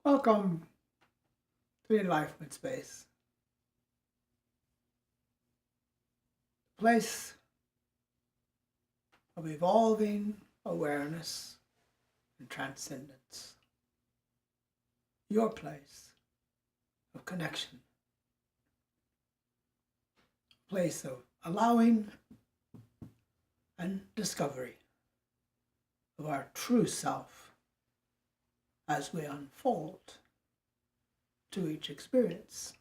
Welcome to the Enlifement space, a place of evolving awareness and transcendence, your place of connection, a place of allowing and discovery of our true self as we unfold to each experience.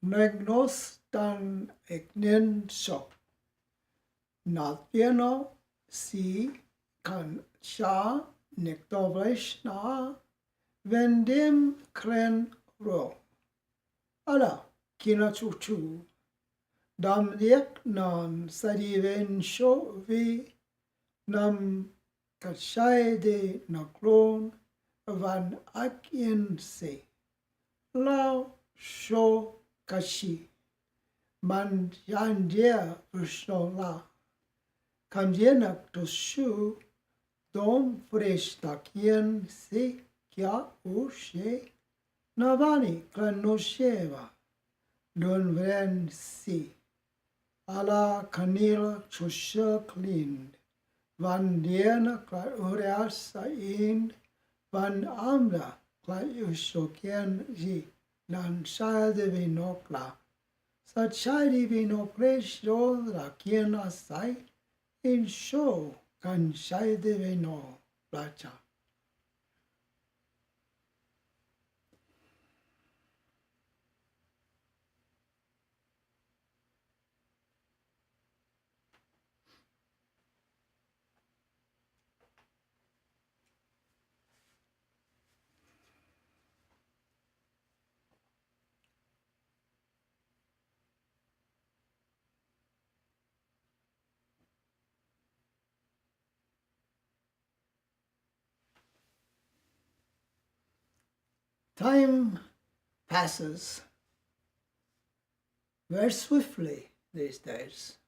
Negnos dan ignin shop, natvieno si kan sha niktovleshna vendim kren ro. Ala kina chuchu, dam diek nan sadiven sho vi nam kashai de nakron van akien se. Lao sho kashi man yandia vishno la. Kamjenak to shu dom fresh takien se kya ushe. Navani klanosheva don vren si ala kanila chusha clean van diena kla ureasa in van amra kla ushokian ji nan shade vinokla sachari vinoklesh la kien asai in show kan shade vino placha. Time passes very swiftly these days.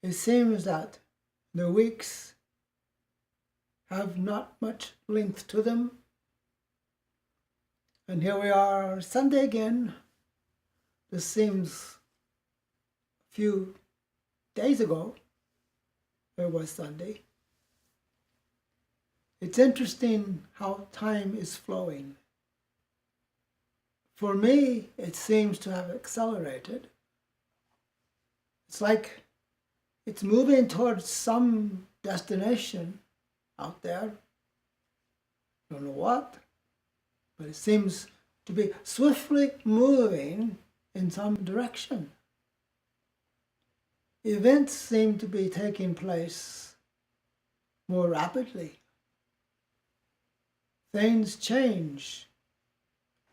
It seems that the weeks have not much length to them. And here we are, Sunday again. This seems a few days ago it was Sunday. It's interesting how time is flowing. For me, it seems to have accelerated. It's like it's moving towards some destination out there. Don't know what, but it seems to be swiftly moving in some direction. Events seem to be taking place more rapidly. Things change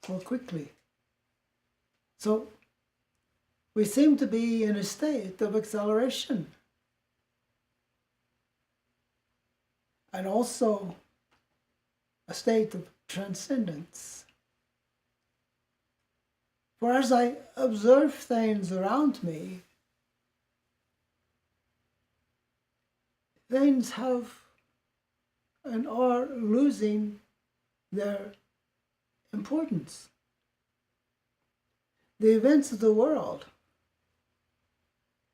more quickly. So we seem to be in a state of acceleration. And also a state of transcendence. For as I observe things around me, things have and are losing their importance. The events of the world,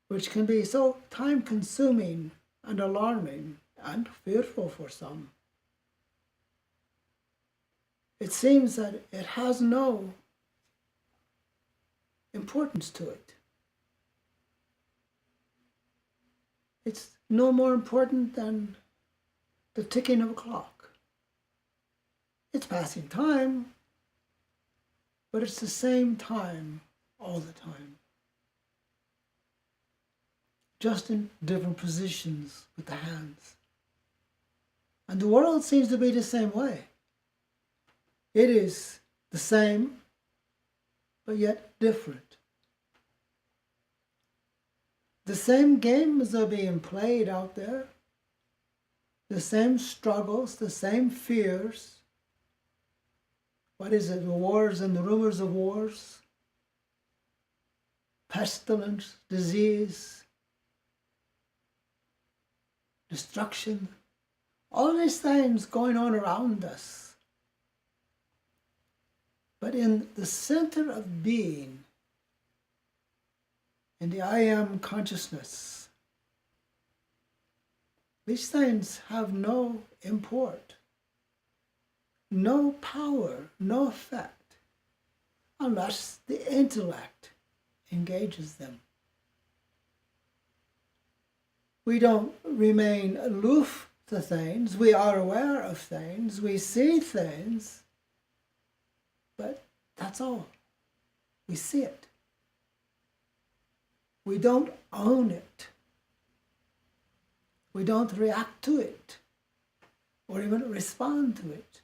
which can be so time-consuming and alarming and fearful for some, it seems that it has no importance to it. It's no more important than the ticking of a clock. It's passing time, but it's the same time all the time. Just in different positions with the hands. And the world seems to be the same way. It is the same, but yet different. The same games are being played out there. The same struggles, the same fears, what is it, the wars and the rumors of wars, pestilence, disease, destruction, all these things going on around us. But in the center of being, in the I am consciousness, these things have no import, no power, no effect, unless the intellect engages them. We don't remain aloof to things. We are aware of things. We see things. But that's all. We see it. We don't own it. We don't react to it or even respond to it.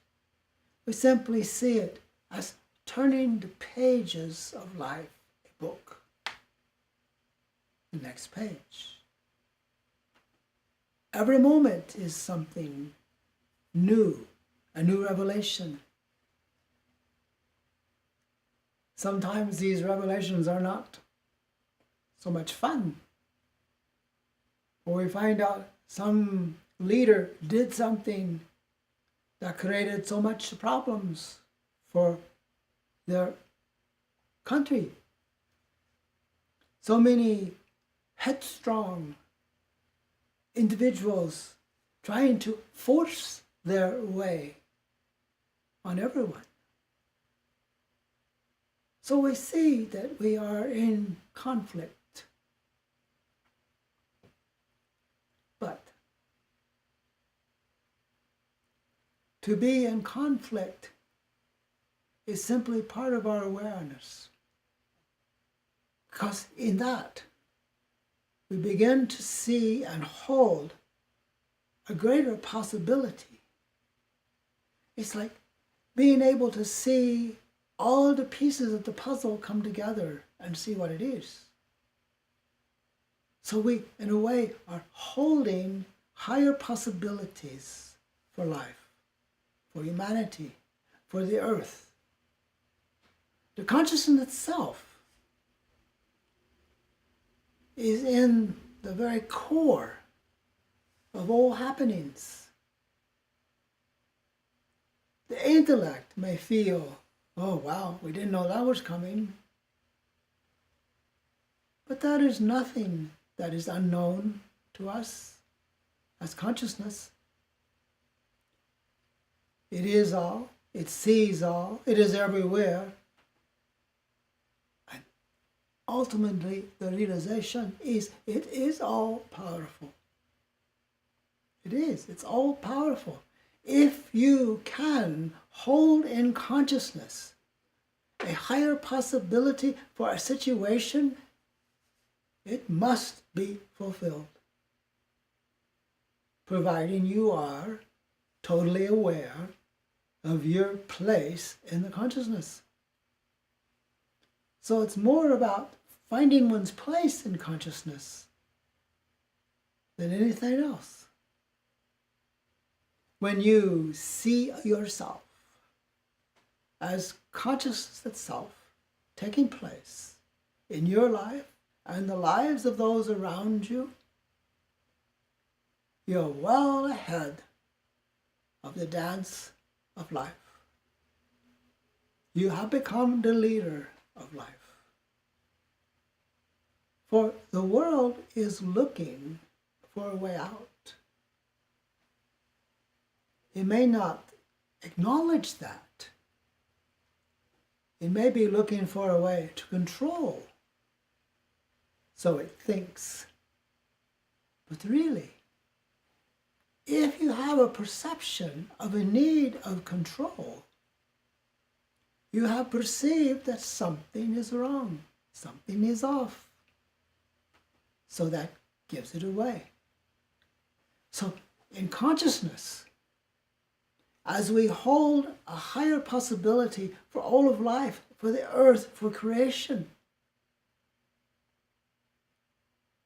We simply see it as turning the pages of life, a book. The next page. Every moment is something new, a new revelation. Sometimes these revelations are not so much fun. Or we find out some leader did something that created so much problems for their country. So many headstrong individuals trying to force their way on everyone. So we see that we are in conflict. But to be in conflict is simply part of our awareness. Because in that, we begin to see and hold a greater possibility. It's like being able to see all the pieces of the puzzle come together and see what it is. So we, in a way, are holding higher possibilities for life, for humanity, for the earth. The consciousness itself is in the very core of all happenings. The intellect may feel, oh wow, we didn't know that was coming. But that is nothing that is unknown to us as consciousness. It is all, it sees all, it is everywhere. And ultimately, the realization is it is all powerful. It is, it's all powerful. If you can hold in consciousness a higher possibility for a situation, it must be fulfilled, providing you are totally aware of your place in the consciousness. So it's more about finding one's place in consciousness than anything else. When you see yourself as consciousness itself taking place in your life and the lives of those around you, you're well ahead of the dance of life. You have become the leader of life. For the world is looking for a way out. It may not acknowledge that. It may be looking for a way to control. So it thinks. But really, if you have a perception of a need of control, you have perceived that something is wrong, something is off. So that gives it away. So in consciousness, as we hold a higher possibility for all of life, for the earth, for creation,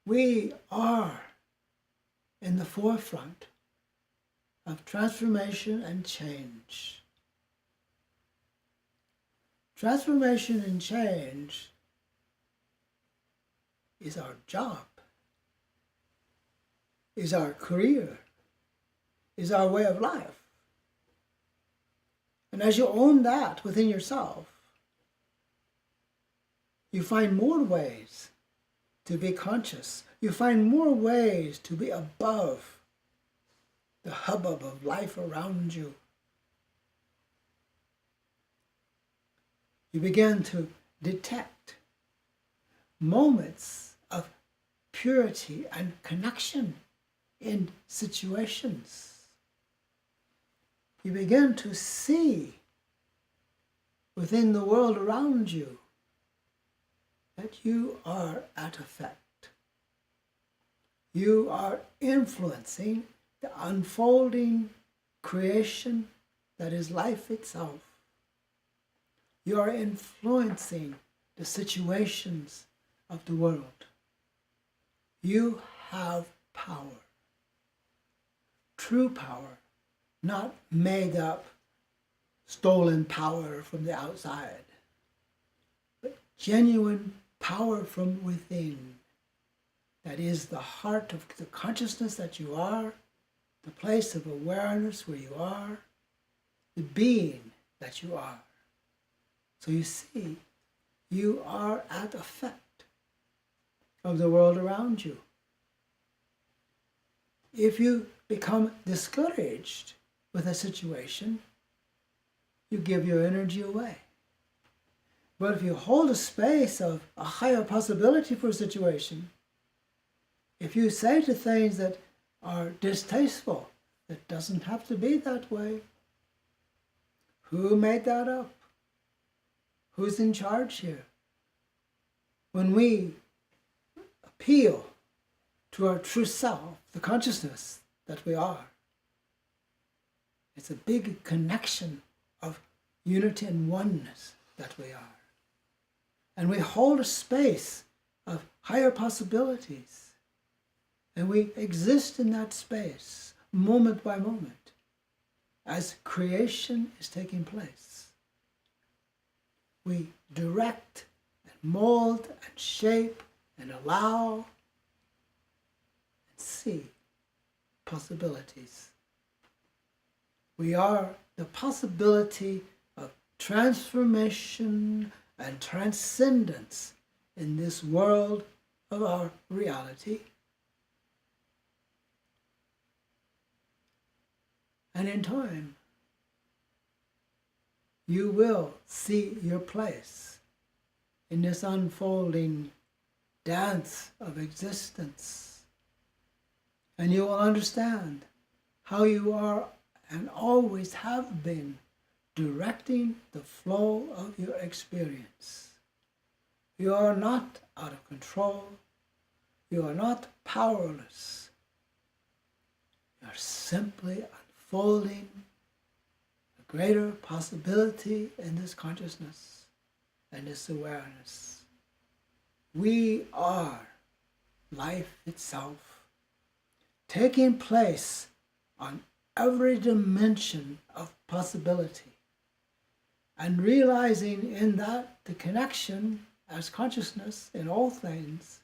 we are in the forefront of transformation and change. Transformation and change is our job, is our career, is our way of life. And as you own that within yourself, you find more ways to be conscious. You find more ways to be above the hubbub of life around you. You begin to detect moments of purity and connection in situations. You begin to see within the world around you that you are at effect. You are influencing the unfolding creation that is life itself. You are influencing the situations of the world. You have power. True power, not made up, stolen power from the outside, but genuine power from within. That is the heart of the consciousness that you are, the place of awareness where you are, the being that you are. So you see, you are at effect of the world around you. If you become discouraged with a situation, you give your energy away. But if you hold a space of a higher possibility for a situation, if you say to things that are distasteful, it doesn't have to be that way. Who made that up? Who's in charge here? When we appeal to our true self, the consciousness that we are, it's a big connection of unity and oneness that we are. And we hold a space of higher possibilities. And we exist in that space, moment by moment, as creation is taking place. We direct and mold and shape and allow and see possibilities. We are the possibility of transformation and transcendence in this world of our reality. And in time, you will see your place in this unfolding dance of existence. And you will understand how you are and always have been directing the flow of your experience. You are not out of control. You are not powerless. You are simply unfolding a greater possibility in this consciousness and this awareness. We are life itself, taking place on every dimension of possibility, and realizing in that the connection as consciousness in all things.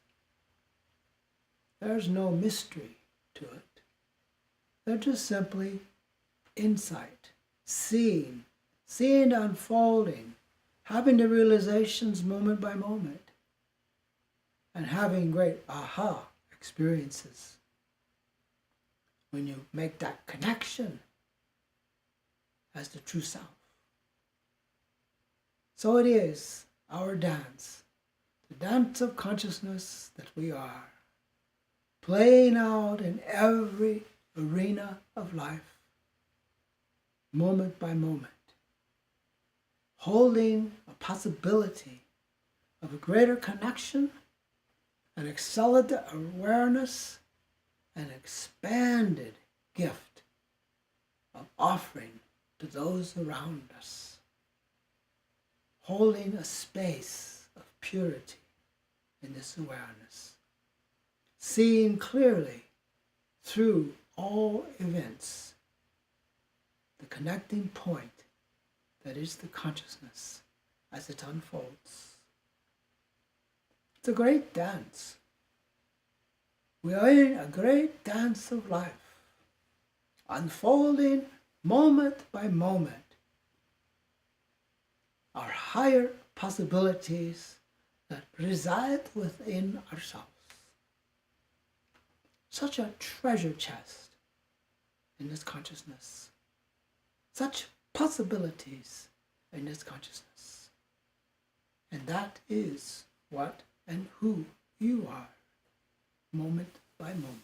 There's no mystery to it. They're just simply insight, seeing unfolding, having the realizations moment by moment, and having great aha experiences. When you make that connection as the true self. So it is our dance, the dance of consciousness that we are, playing out in every arena of life, moment by moment, holding a possibility of a greater connection, an accelerated awareness, an expanded gift of offering to those around us, holding a space of purity in this awareness, seeing clearly through all events the connecting point that is the consciousness as it unfolds. It's a great dance. We are in a great dance of life, unfolding moment by moment our higher possibilities that reside within ourselves. Such a treasure chest in this consciousness, such possibilities in this consciousness. And that is what and who you are, moment by moment.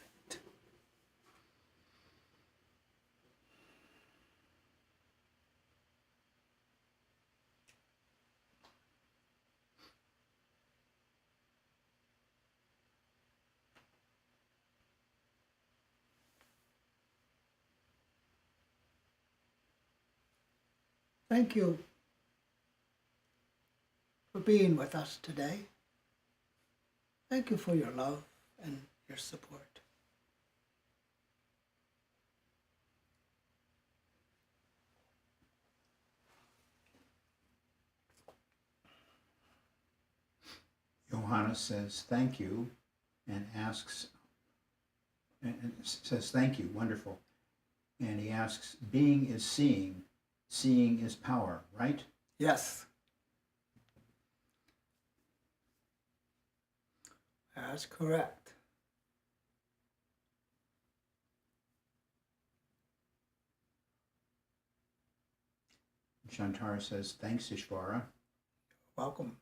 Thank you for being with us today. Thank you for your love and your support. Johanna says thank you and asks, and says thank you, wonderful. And he asks, being is seeing, seeing is power, right? Yes, that's correct. Shantara says, thanks, Ishvara. Welcome.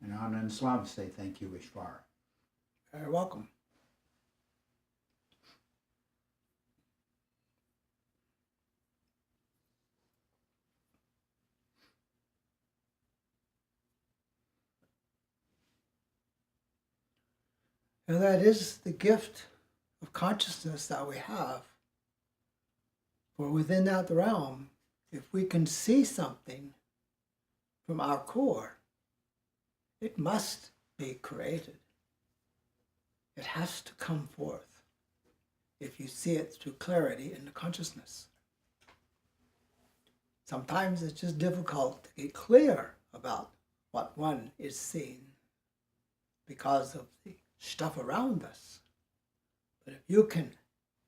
And Anna and Slav say thank you, Ishvara. Very welcome. And that is the gift of consciousness that we have. For within that realm, if we can see something from our core, it must be created. It has to come forth if you see it through clarity in the consciousness. Sometimes it's just difficult to get clear about what one is seeing because of the stuff around us. But if you can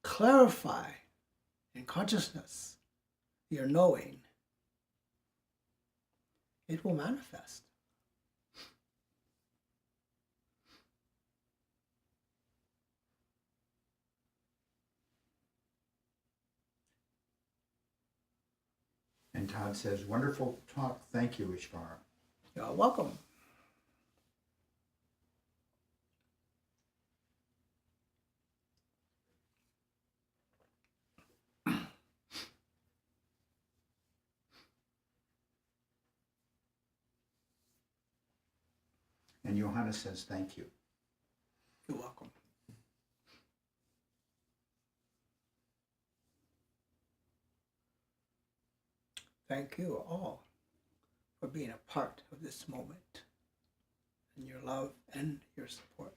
clarify in consciousness your knowing, it will manifest. And Todd says, wonderful talk. Thank you, Ishvara. You're welcome. And Johanna says, thank you. You're welcome. Thank you all for being a part of this moment and your love and your support.